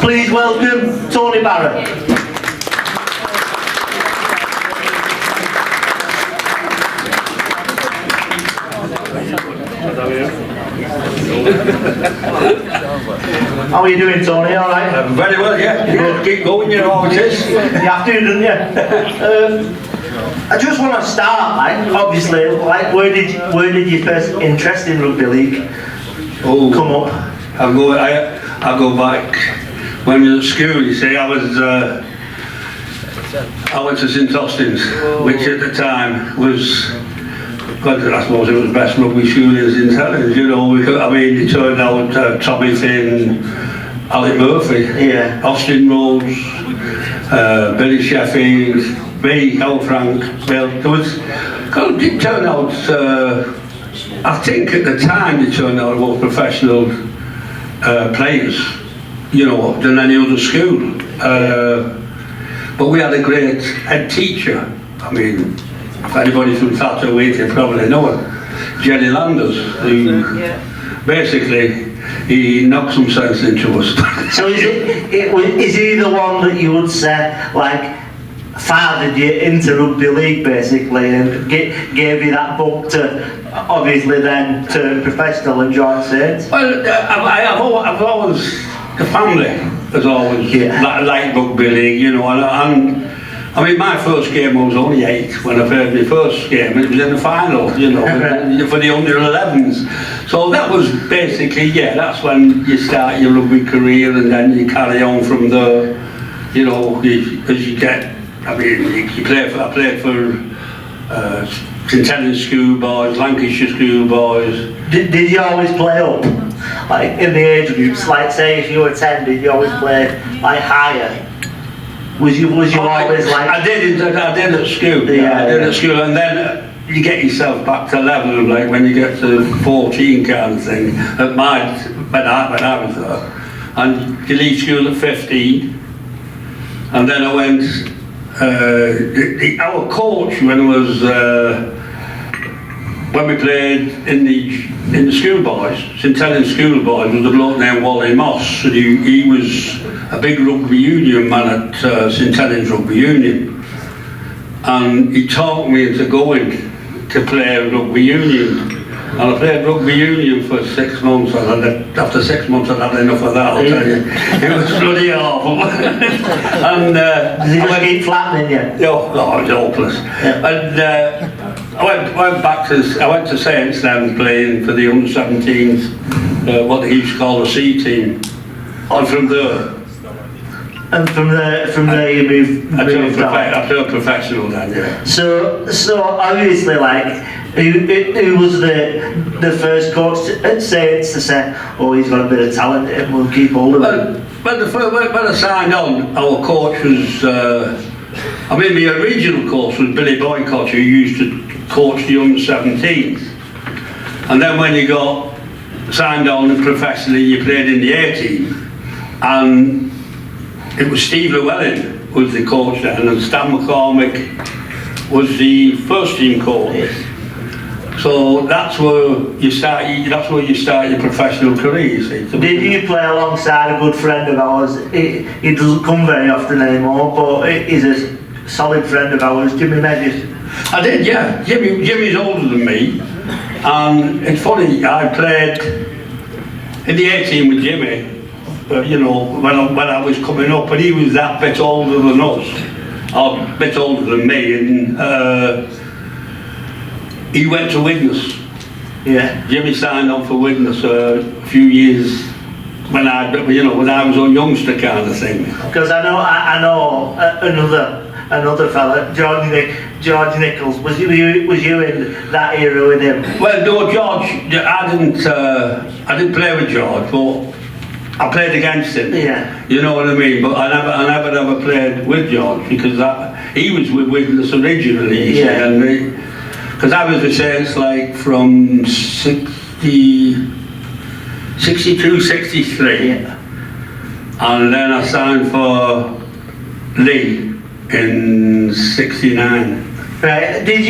Please welcome Tony Barrow. How are you doing, Tony? All right? Very well, yeah. You keep going, you know how it is. You have to, don't you? I just want to start, like, obviously, like, where did your first interest in rugby league come up? I go back when we were at school. You see, I went to St Austin's, which at the time was, I suppose it was the best rugby school in St Helens. You know, it turned out Tommy Finn, Alec Murphy, Austin Rose, Billy Sheffield, me, Hal Frank, Bill. It turned out, I think at the time it turned out more professional players, you know, than any other school. But we had a great head teacher. I mean, if anybody from Tatooine, you probably know him, Jerry Landers, who basically he knocked some sense into us. So is he the one that you would say, like, fathered you into rugby league basically, and gave you that bump to obviously then turn professional and join Saints? Well, I've always, the family has always liked rugby league, you know, and I mean, my first game I was only 8 when I played my first game. It was in the final, you know, for the under-11s. So that was basically, that's when you start your rugby career, and then you carry on from there, you know, as you get. I mean, I played for St Helens schoolboys, Lancashire schoolboys. Did you always play up? Like in the age groups, like say if you were 10, did you always play like higher? Was you always like? I did at school. I did at school, and then you get yourself back to level, like when you get to 14 kind of thing. When I was there, and you leave school at 15, and then I went. Our coach when we played in the schoolboys, St Helens schoolboys, was a bloke named Wally Moss, and he was a big rugby union man at St Helens Rugby Union, and he taught me into going to play rugby union. And I played rugby union for 6 months, and after 6 months I'd had enough of that, I'll tell you. It was bloody awful. And did you just keep flattening you? No, it was hopeless. And I went to Saints then playing for the under-17s, what they used to call the C team. And from there. And from there you moved on? I turned professional then, yeah. So obviously, like, who was the first coach at Saints to say, oh, he's got a bit of talent and we'll keep hold of him? When I signed on, our coach was, the original coach was Billy Boycott, who used to coach the under-17s. And then when you got signed on professionally, you played in the A team, and it was Steve Llewellyn was the coach then, and Stan McCormick was the first team coach. So that's where you start your professional career, you see. Did you play alongside a good friend of ours? He doesn't come very often anymore, but he's a solid friend of ours, Jimmy Medis. I did, yeah. Jimmy's older than me, and it's funny, I played in the A team with Jimmy. You know, when I was coming up, and he was that bit older than us, or a bit older than me, and he went to Widnes. Yeah. Jimmy signed on for Widnes a few years when I was a youngster kind of thing. Because I know another fella, George Nichols. Was you in that era with him? Well, no, George. I didn't play with George, but I played against him. Yeah. You know what I mean? But I never played with George because he was with Widnes originally. Yeah. And because I was with Saints like from 62, 63. Yeah. And then I signed for Lee in 69. Right. Did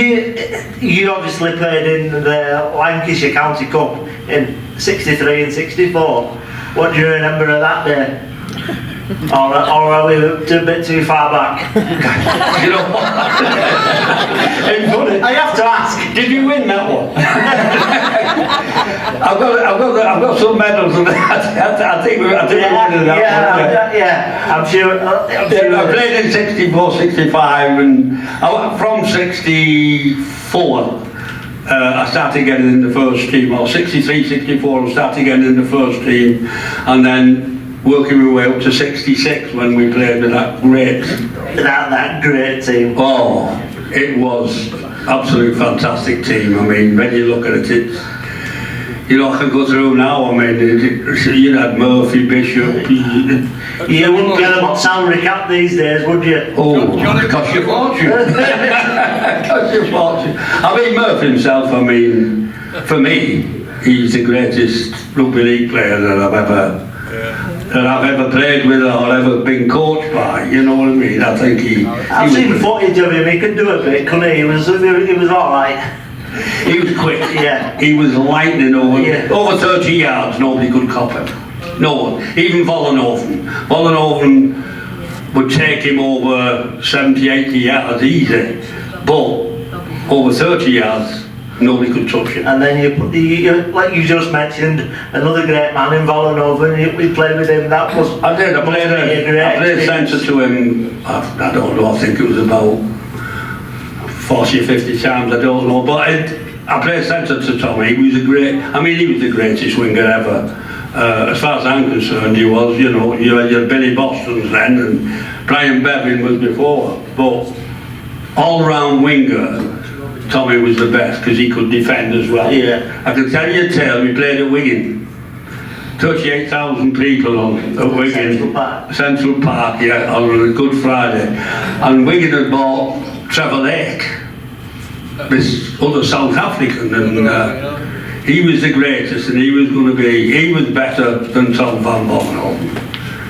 you obviously played in the Lancashire County Cup in 63 and 64. What do you remember of that day? Or are we a bit too far back? You know what? It's funny. I have to ask. Did you win that one? I've got some medals and I think we won that one. Yeah, I'm sure. I played in 64, 65 and I went from 64. I started getting in the first team, or 63, 64 I started getting in the first team, and then working my way up to 66 when we played with that great team. Oh, it was absolute fantastic team. I mean, when you look at it, you know, I can go through now. I mean, you had Murphy, Bishop. You wouldn't get them on salary cap these days, would you? Oh, it cost you a fortune. It cost you a fortune. I mean, Murphy himself, I mean, for me, he's the greatest rugby league player that I've ever played with or ever been coached by. You know what I mean? I think I've seen footage of him. He could do a bit, couldn't he? He was all right. He was quick. Yeah. He was lightning over 30 yards. Nobody could cop him. No one. Even Vollenhoven. Vollenhoven would take him over 70, 80 yards easy. But over 30 yards, nobody could touch him. And then you like you just mentioned, another great man in Vollenhoven. We played with him. That was. I did. I played centre to him. I don't know. I think it was about 40 or 50 times, I don't know, but I played centre to Tommy. He was the greatest winger ever. As far as I'm concerned, he was, you know, you had your Billy Bostons then, and Brian Bevan was before, but all-round winger, Tommy was the best, because he could defend as well. Yeah. I can tell you a tale, we played at Wigan. 38,000 people at Wigan. Central Park, yeah, on a Good Friday. And Wigan had bought Trevor Lake, this other South African, and he was the greatest, and he was better than Tom van Vollenhoven.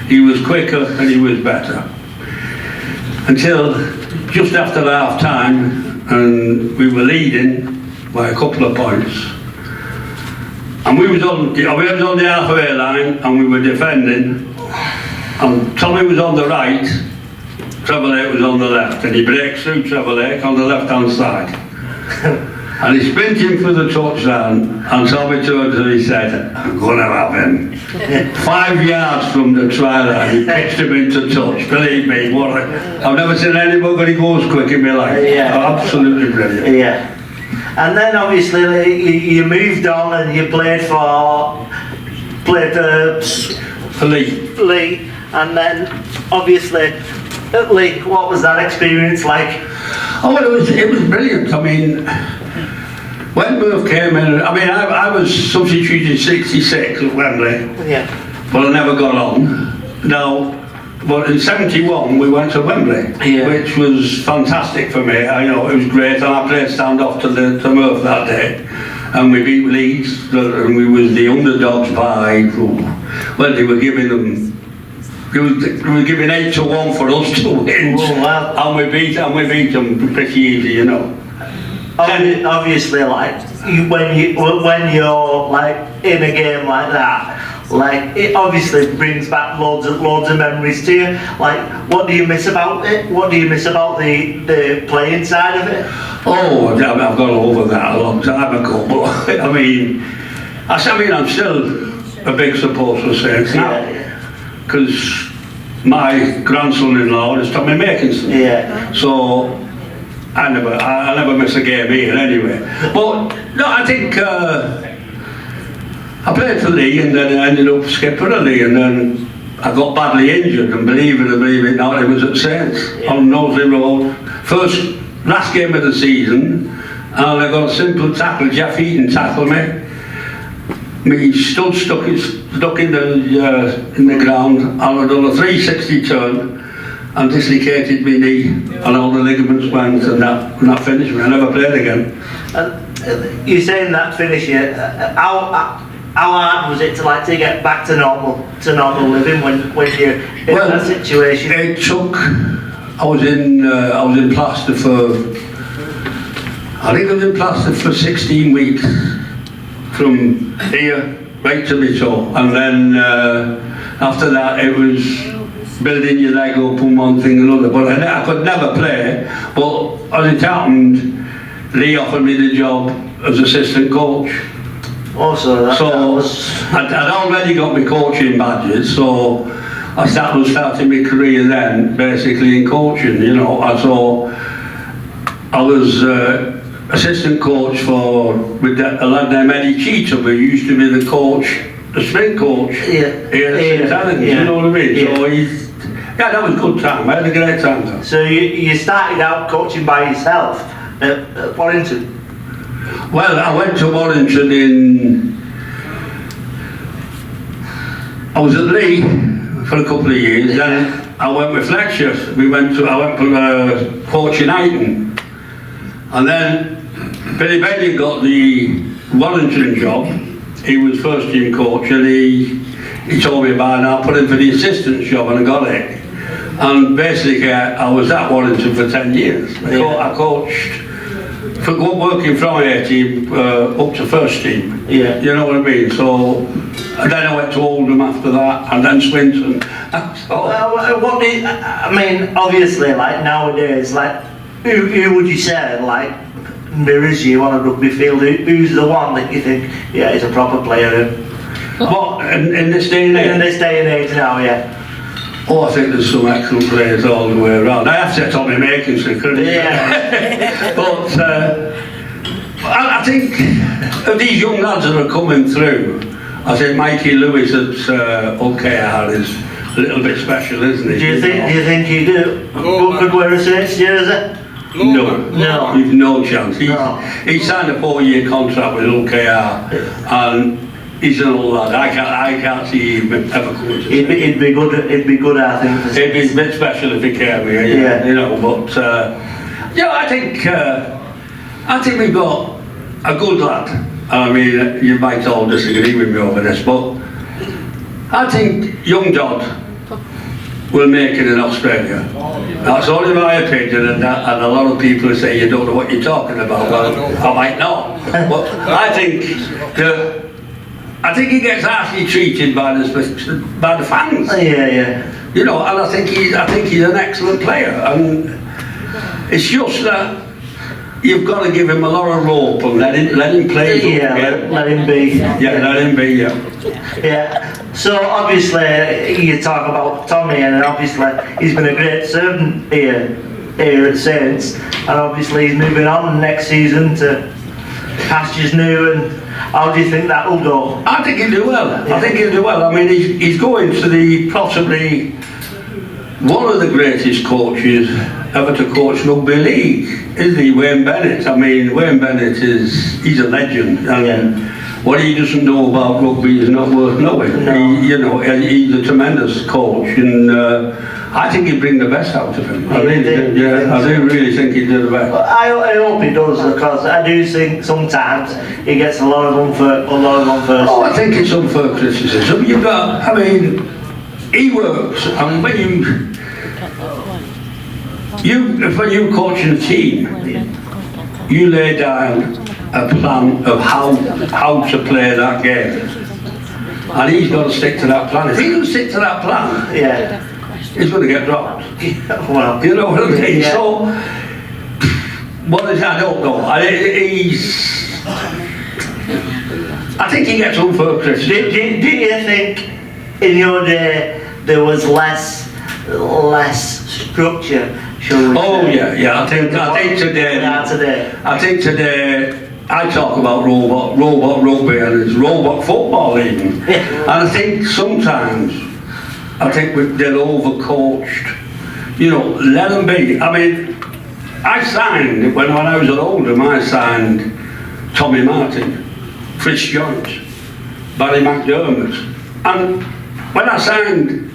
He was quicker and he was better. Until just after half time, and we were leading by a couple of points, and we was on the halfway line, and we were defending, and Tommy was on the right, Trevor Lake was on the left, and he breaks through Trevor Lake on the left-hand side. And he sprinted for the touchdown, and Tommy turned and he said, "I'm going to have him." 5 yards from the try line, he pitched him into touch. Believe me, I've never seen anybody go as quick in my life. Yeah. Absolutely brilliant. Yeah. And then obviously you moved on and you played for Lee, and then obviously at Lee, what was that experience like? Oh, well, it was brilliant. I mean, when Murph came in, I mean, I was substituted in 66 at Wembley, yeah, but I never got on. Now, but in 71 we went to Wembley, yeah, which was fantastic for me. I know it was great, and I played stand-off to Murph that day, and we beat Leeds, and we was the underdogs by, well, they were giving them. We were giving 8-1 for us to win. Oh, wow. And we beat them pretty easy, you know. Obviously, like when you're like in a game like that, like it obviously brings back loads of memories to you. Like, what do you miss about it? What do you miss about the playing side of it? Oh, I've gone over that a long time ago. But I mean, I'm still a big supporter of Saints now. Because my grandson-in-law is Tommy Makinson. Yeah. So I never miss a game here anyway. But no, I think I played for Lee, and then I ended up skipper of Lee, and then I got badly injured, and believe it not, it was at Saints on Knowsley Road. Last game of the season, and I got a simple tackle. Jeff Eaton tackled me. Me stuck in the ground, and I done a 360 turn and dislocated my knee, and all the ligaments went, and that finished me. I never played again. And you're saying that finished you. How hard was it to get back to normal living when you're in that situation? It took. I was in plaster for. I think I was in plaster for 16 weeks. From here right to my toe, and then after that it was building your leg up and one thing and another. But I could never play. But as it happened, Lee offered me the job as assistant coach. Also, that was... I'd already got my coaching badges, so I started my career then, basically in coaching, you know. I was assistant coach with a lad named Eddie Cheetham, who used to be the sprint coach here at St Helens, you know what I mean? Yeah. So that was a good time. I had a great time there. So you started out coaching by yourself at Warrington? Well, I went to Warrington I was at Lee for a couple of years, then I went with Fletcher. I went to coaching Eighton. And then Billy Benny got the Warrington job. He was first team coach, and he told me about it, and I put him for the assistant job, and I got it. And basically I was at Warrington for 10 years. I coached, working from A team up to first team. Yeah. You know what I mean? So, and then I went to Oldham after that, and then Swinton. I mean, obviously, like nowadays, like who would you say, like, mirrors you on a rugby field? Who's the one that you think, yeah, he's a proper player? What, in this day and age? In this day and age now, yeah. Oh, I think there's some excellent players all the way around. I have to say Tommy Makinson, couldn't I? Yeah. But I think of these young lads that are coming through, I think Mikey Lewis at OKR is a little bit special, isn't he? Do you think he could wear a Saints jersey? No. You've no chance. He signed a 4-year contract with OKR, and he's an old lad. I can't see him ever coming to. It'd be good, I think. It'd be a bit special if he came here, yeah. You know. But I think we've got a good lad. I mean, you might all disagree with me over this, but I think young Dodd will make it in Australia. That's only my opinion, and a lot of people say you don't know what you're talking about. Well, I might not, but I think he gets harshly treated by the fans. Yeah. You know, and I think he's an excellent player, and it's just that you've got to give him a lot of rope and let him play. Let him be. Yeah, let him be. Yeah. So obviously you talk about Tommy, and obviously he's been a great servant here at Saints, and obviously he's moving on next season to pastures new. And how do you think that will go? I think he'll do well. Yeah. I think he'll do well. I mean, he's going to possibly one of the greatest coaches ever to coach rugby league, isn't he? Wayne Bennett. I mean, Wayne Bennett he's a legend, and what he doesn't know about rugby is not worth knowing. No. He's a tremendous coach, and I think he'd bring the best out of him. I do really think he'd do the best. I hope he does, because I do think sometimes he gets a lot of unfair. Oh, I think it's unfair criticism. He works, and when you coaching a team, you lay down a plan of how to play that game, and he's got to stick to that plan. If he doesn't stick to that plan, he's going to get dropped. Well, you know what I mean? Yeah. So, I don't know. I think he gets unfair criticism. Do you think in your day there was less structure? I think today I talk about robot rugby, and it's robot football even. And I think sometimes they're overcoached. You know, let them be. I mean, I signed when I was at Oldham. I signed Tommy Martin, Chris Jones, Barry McDermott, and when I signed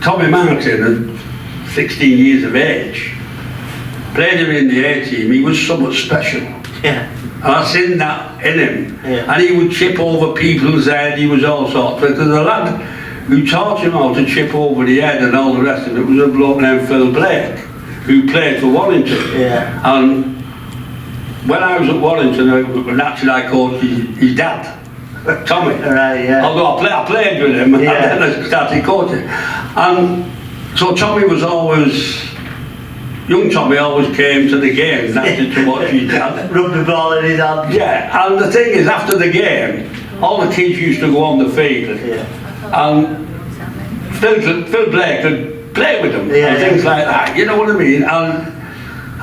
Tommy Martin at 16 years of age, played him in the A team, he was somewhat special. Yeah. And I seen that in him. Yeah. And he would chip over people's head, he was all sorts. Because the lad who taught him how to chip over the head and all the rest of it was a bloke named Phil Blake, who played for Warrington. Yeah. And when I was at Warrington, naturally I coached his dad, Tommy. Right, yeah. Although I played with him, and then I started coaching. And So Tommy was always, young Tommy always came to the game, to watch his dad. Rugby ball in his hand. Yeah, and the thing is, after the game, all the kids used to go on the field, and Phil Blake could play with them, and things like that, you know what I mean? And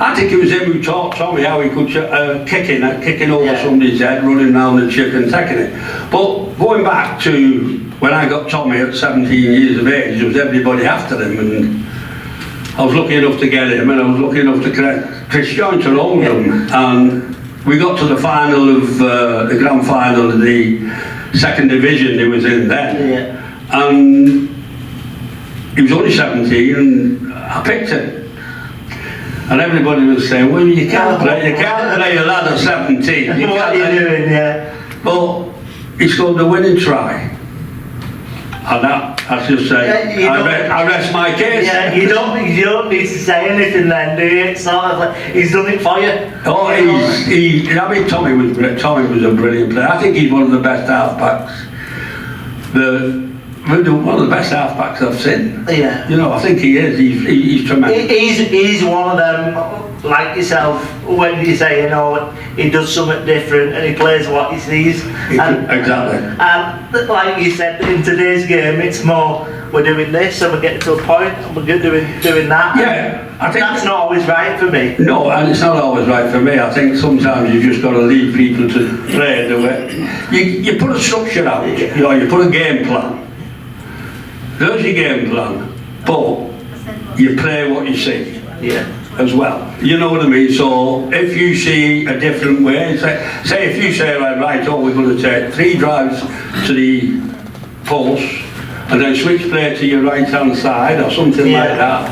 I think it was him who taught Tommy how he could kicking over somebody's head, running around the chip and taking it. But going back to when I got Tommy at 17 years of age, there was everybody after him, and I was lucky enough to get him, and I was lucky enough to get Chris Jointer owned him, and we got to the final of the grand final of the second division he was in then, and he was only 17, and I picked him. And everybody was saying, well, you can't play a lad at 17. What are you doing, But he scored the winning try. And I just say, I rest my case. Yeah, you don't need to say anything then, do you? It's sort of like, he's done it for you. Oh, I mean, Tommy was a brilliant player. I think he's one of the best halfbacks. One of the best halfbacks I've seen. Yeah. You know, I think he is. He's tremendous. He's one of them, like yourself, when you say, you know, he does something different and he plays what he sees. Exactly. And like you said, in today's game, it's more, we're doing this and we're getting to a point and we're doing that. Yeah. I think that's not always right for me. No, and it's not always right for me. I think sometimes you've just got to leave people to play the way. You put a structure out, you know, you put a game plan. There's your game plan, but you play what you see as well. You know what I mean? So if you see a different way, say if you say, right, we're going to take 3 drives to the post and then switch play to your right hand side or something like that.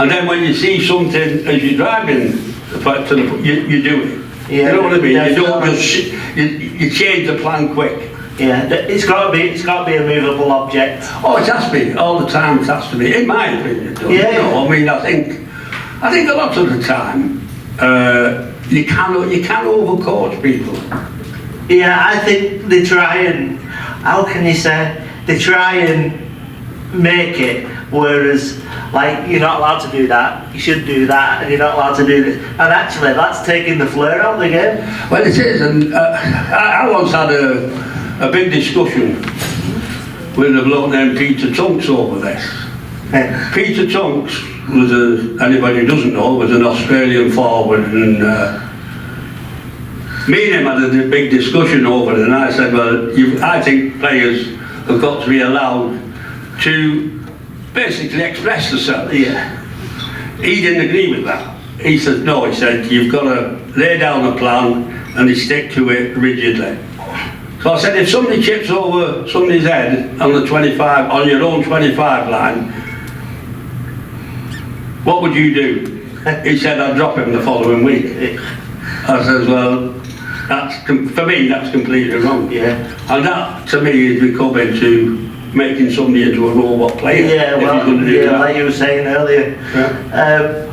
And then when you see something as you're driving to the you do it. You know what I mean? You don't just you change the plan quick. Yeah, it's got to be a movable object. Oh, it has to be all the time. It has to be, in my opinion. You know, I mean, I think a lot of the time you can overcoach people. Yeah, I think they try and, how can you say, they try and make it, whereas like you're not allowed to do that, you should do that, and you're not allowed to do this, and actually that's taking the flair out of the game. Well, it is, and I once had a big discussion with a bloke named Peter Tunks over this. Peter Tunks was anybody who doesn't know, was an Australian forward, and me and him had a big discussion over it, and I said, well, I think players have got to be allowed to basically express themselves. Yeah. He didn't agree with that. He said, no, he said, you've got to lay down a plan and they stick to it rigidly. So I said, if somebody chips over somebody's head on the 25, on your own 25 line, what would you do? He said, I'd drop him the following week. I said, well, for me, that's completely wrong. Yeah. And that, to me, is becoming to making somebody into a robot player. Yeah, well, like you were saying earlier. Yeah.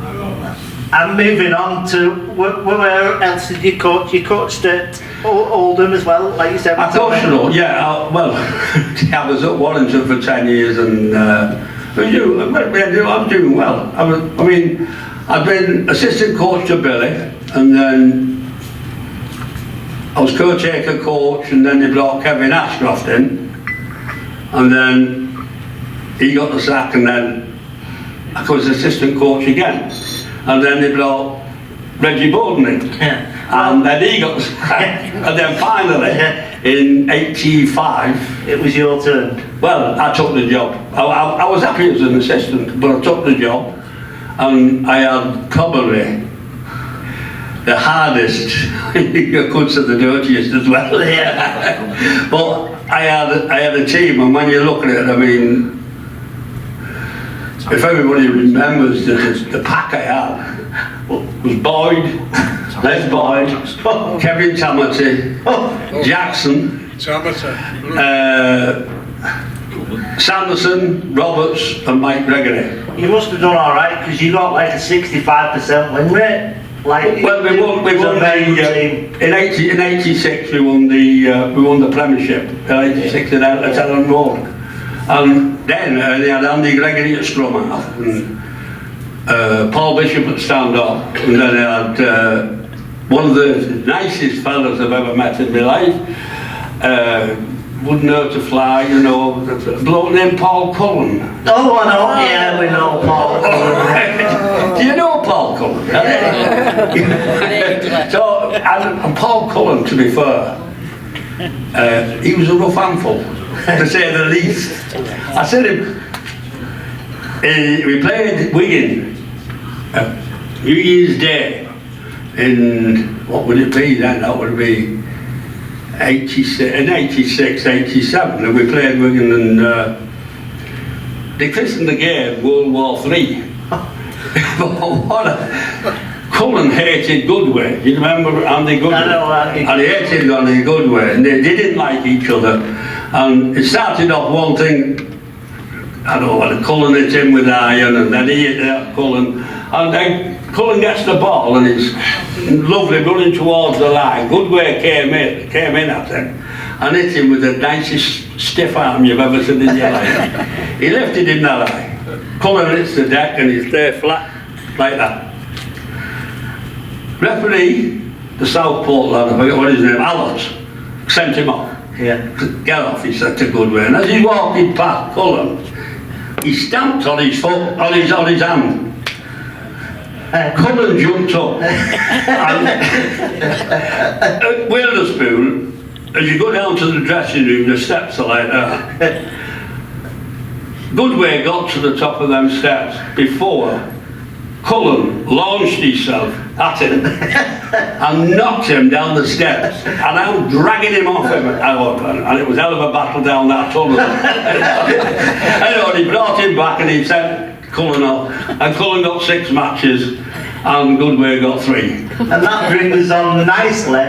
And moving on to, where else did you coach? You coached at Oldham as well, like you said. I coached at Oldham, yeah. I was at Warrington for 10 years and I was doing well. I mean, I'd been assistant coach to Billy, and then I was caretaker coach, and then they brought Kevin Ashcroft in, and then he got the sack, and then I was assistant coach again. And then they brought Reggie Bowden in, and then he got the sack. And then finally, in '85, it was your turn. Well, I took the job. I was happy as an assistant, but I took the job, and I had probably the hardest, you could say the dirtiest as well. Yeah. But I had a team, and when you look at it, I mean, if everybody remembers the pack I had, was Boyd, Les Boyd, Kevin Tamati, Jackson, Sanderson, Roberts and Mike Gregory. You must have done alright, because you got like a 65% win rate. Like, well, we won in '86 we won the Premiership. In '86 at Ellen Road, and then they had Andy Gregory at scrum half, and Paul Bishop at stand up, and then they had one of the nicest fellas I've ever met in my life. Wouldn't know to fly, you know, a bloke named Paul Cullen. Oh, I know, yeah, we know Paul Cullen. Do you know Paul Cullen? So, and Paul Cullen, to be fair, he was a rough handful, to say the least. I said him, we played Wigan, New Year's Day, in, what would it be then? That would be 86, 87, and we played Wigan, and they christened the game World War III. Cullen hated Goodway. You remember Andy Goodway? I know Andy. And he hated Andy Goodway, and they didn't like each other. And it started off one thing, I don't know, Cullen hit him with iron, and then he hit Cullen, and then Cullen gets the ball, and it's lovely running towards the line. Goodway came in at him, and hit him with the nicest stiff arm you've ever seen in your life. He lifted him that high. Cullen hits the deck, and he's there flat, like that. Referee, the Southport lad, I forget what his name, Allott, sent him off. Yeah. Get off, he said to Goodway. And as he walked past Cullen, he stamped on his foot, on his hand. Cullen jumped up. And at Wetherspoon, as you go down to the dressing room, the steps are like that. Goodway got to the top of them steps before Cullen launched himself at him and knocked him down the steps, and I'm dragging him off him, and it was a hell of a battle down that tunnel. Anyway, he brought him back and he sent Cullen off, and Cullen got 6 matches and Goodway got 3. And that brings us on nicely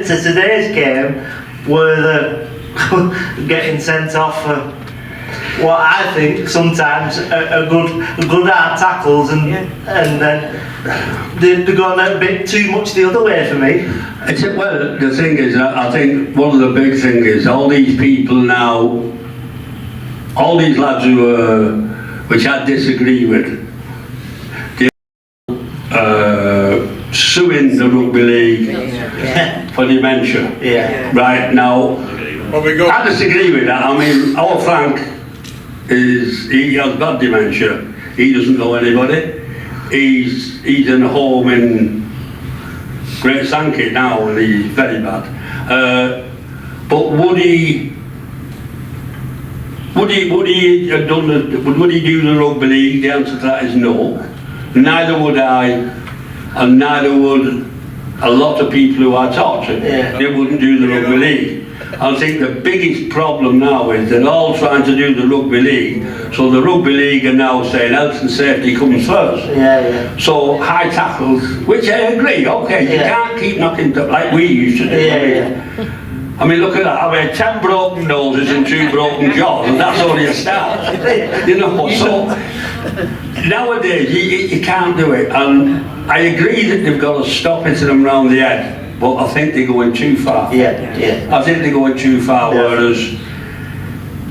to today's game, where they're getting sent off for what I think sometimes are good hard tackles, and then they're going a bit too much the other way for me. Well, the thing is, I think one of the big things is all these people now, all these lads which I disagree with, suing the rugby league for dementia. Yeah. Right now, I disagree with that. I mean, our Frank he has bad dementia. He doesn't know anybody. He's in a home in Great Sankey now, and he's very bad. But would he have done would he do the rugby league? The answer to that is no. Neither would I, and neither would a lot of people who I talk to. Yeah. They wouldn't do the rugby league. I think the biggest problem now is they're all trying to do the rugby league, so the rugby league are now saying health and safety comes first. Yeah. So high tackles, which I agree, okay, you can't keep knocking like we used to do. I mean, look at that. I mean, 10 broken noses and 2 broken jaws, and that's only a start. You know, so nowadays you can't do it, and I agree that they've got to stop hitting them round the head, but I think they're going too far. Yeah. I think they're going too far, whereas,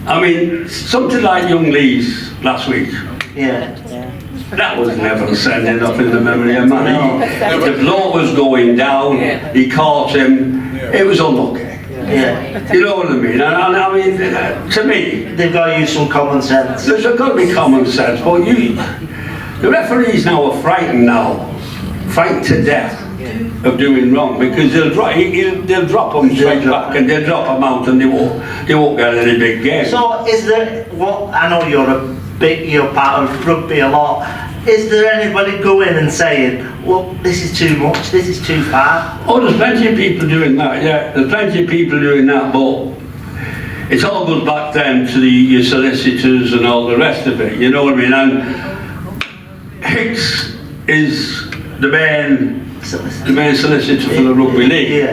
I mean, something like Young Lee's last week. That was never sending up in the memory of man. The bloke was going down, he caught him, it was unlucky. You know what I mean? And I mean, to me, they've got to use some common sense. There's got to be common sense, but the referees now are frightened to death of doing wrong, because they'll drop them straight back, and they'll drop them out, and they won't get any big game. So is there, I know you're part of rugby a lot, is there anybody going and saying, well, this is too much, this is too far? Oh, there's plenty of people doing that, yeah, there's plenty of people doing that, but it all goes back then to your solicitors and all the rest of it, you know what I mean? And Hicks is the main solicitor for the rugby league,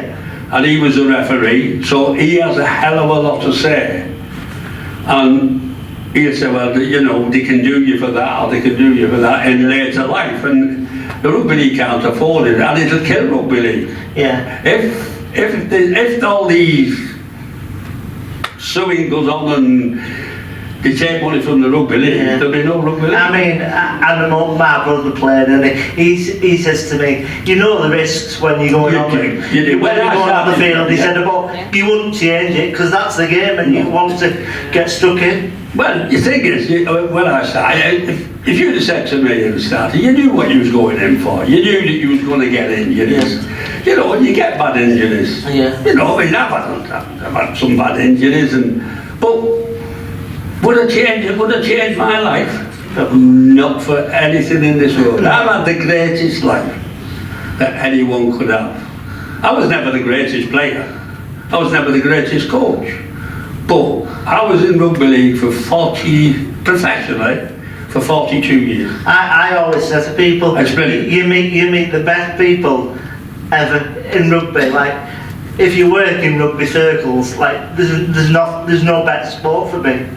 and he was a referee, so he has a hell of a lot to say. And he'll say, well, you know, they can do you for that, or they can do you for that in later life, and the rugby league can't afford it, and it'll kill rugby league. If all these suing goes on, and they take money from the rugby league, Yeah. there'll be no rugby league. I mean, my brother played, and he says to me, you know the risks when you're going on You do. when you're going on the field. He said, but Yeah. you wouldn't change it because that's the game, and you want to get stuck in. Well, the thing is, when I started, if you'd have said to me at the start, you knew what you was going in for. You knew that you was going to get injuries. You know, when you get bad injuries. Yeah. You know, I mean, I've had some bad injuries, but would it change my life? Not for anything in this world. I've had the greatest life that anyone could have. I was never the greatest player. I was never the greatest coach. But I was in rugby league professionally, for 42 years. I always say to people, That's brilliant. you meet the best people ever in rugby. Like, if you work in rugby circles, like there's no better sport for me.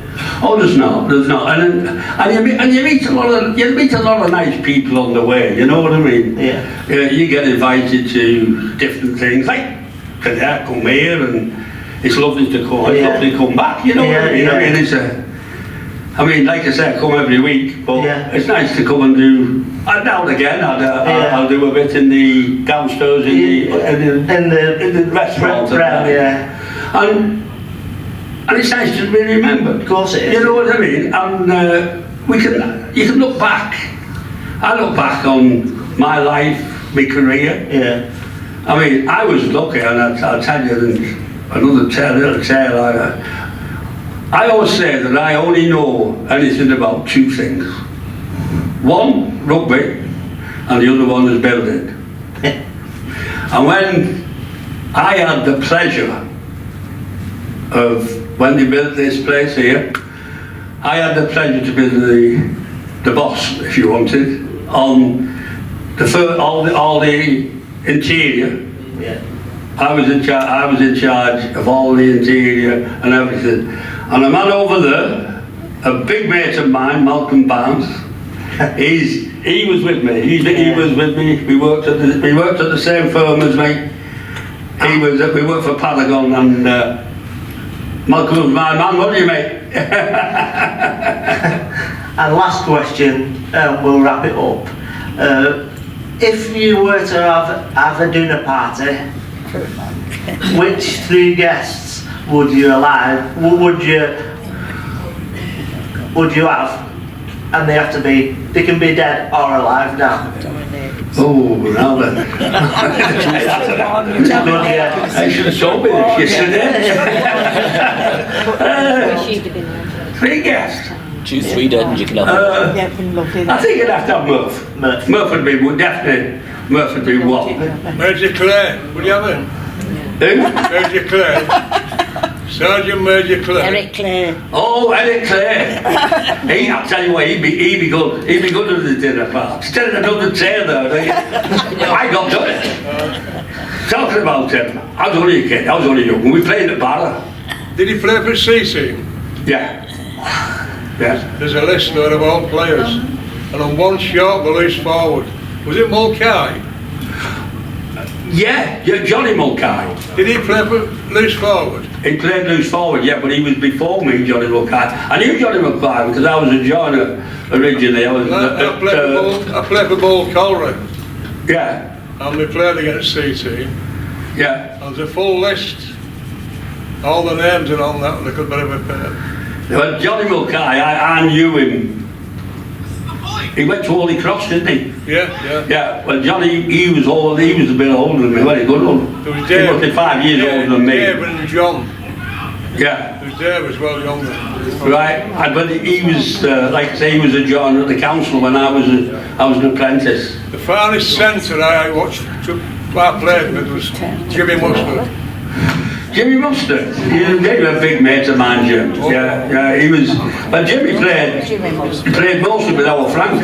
Oh, there's not, and you meet a lot of nice people on the way. You know what I mean? Yeah. You get invited to different things, like today, come here, and it's lovely to come. It's Yeah. lovely to come back. You know what I mean? Yeah, yeah. I mean, like I said, I come every week, but Yeah. it's nice to come and do. Now and again, I'll do a bit in the downstairs in the restaurant. Yeah. And it's nice to be remembered. Of course it is. You know what I mean? And you can look back. I look back on my life, my career. Yeah. I mean, I was lucky, and I'll tell you another little tale. I always say that I only know anything about two things. One, rugby, and the other one is building. And when I had the pleasure of, when they built this place here, I had the pleasure to be the boss, if you wanted, on all the interior. Yeah. I was in charge of all the interior and everything. And a man over there, a big mate of mine, Malcolm Barnes, he was with me. He was with me. We worked at the same firm as me. We worked for Paragon, and Malcolm was my man, wasn't you, mate? And last question, we'll wrap it up. If you were to have a dinner party, which three guests would you have? And they can be dead or alive now. Oh, now then. I should have told me this yesterday. Three guests. Choose three dead and you can have I think you'd have to have Murph. Murph would be definitely. Murph would be what? Major Clare, would you have him? Who? Major Clare. Sergeant Major Clare. Eric Clare. Oh, Eric Clare. I'll tell you what, he'd be good. He'd be good at the dinner party. Instead of another tale though, I got done it. Talking about him, I was only a kid, I was only young. When we played at Barrow. Did he play for the C team? Yeah. Yeah. There's a list there of all players. And on one shot, the loose forward. Was it Mulcahy? Yeah, Johnny Mulcahy. Did he play for loose forward? He played loose forward, yeah, but he was before me, Johnny Mulcahy. I knew Johnny Mulcahy because I was a joiner originally. I played for Bull Collery. Yeah. And we played against C team. Yeah. There's a full list. All the names are on that little bit of a paper. Well, Johnny Mulcahy, I knew him. He went to Holy Cross, didn't he? Yeah. Yeah, well Johnny, he was a bit older than me, very good older. There was He must be 5 years older than me. Dave and John. Yeah. There was Dave as well, younger. Right, but he was, like I say, he was a joiner at the council when I was an apprentice. The finest centre I watched, I played with was Jimmy Mustard. Jimmy Mustard, he was a big mate of mine, Jim. Yeah, he was. But Jimmy played mostly with our Frank.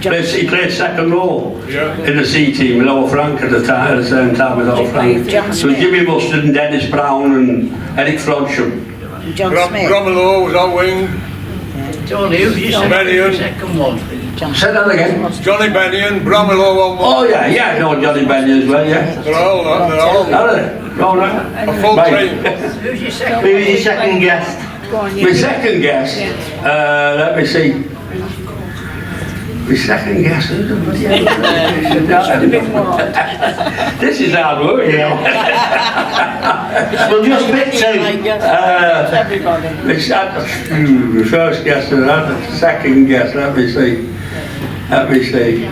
He played second row in the C team with our Frank at the same time with our Frank. So Jimmy Mustard and Dennis Brown and Eric Frodsham. John Smith. Bromelo was on wing. Tony, who's your second one? Say that again. Johnny Bennion, Bromelo on one. Oh yeah, I know Johnny Benny as well, yeah. They're all that, they're all that. Are they? All right. A full Right. team. Who's your second? Who's your second guest? Go on, My second guess, let me see. My second guess, this is hard work, you know. We'll just pick two. Everybody. The first guess and that, the second guess, let me see. Let me see.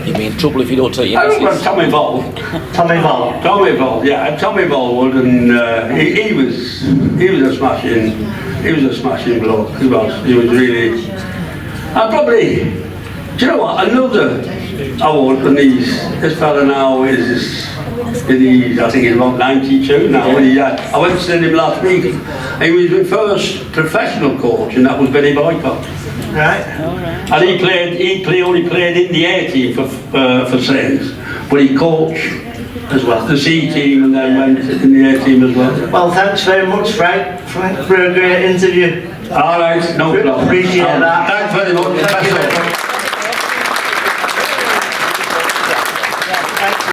You mean trouble if you don't take your I remember missus? Tommy Vol. Tommy Vol. Tommy Vol, yeah, Tommy Volwood, and he was a smashing bloke. He was really. I probably, do you know what? Another award for this fella now is I think he's about 92 now. I went to see him last week. He was my first professional coach, and that was Benny Boycott. Right. And he only played in the A team for Saints, but he coached As well. the C team and then went in the A team as well. Well, thanks very much, Frank, for a great interview. All right, no problem. Appreciate that. Thanks very much. Thank you very much.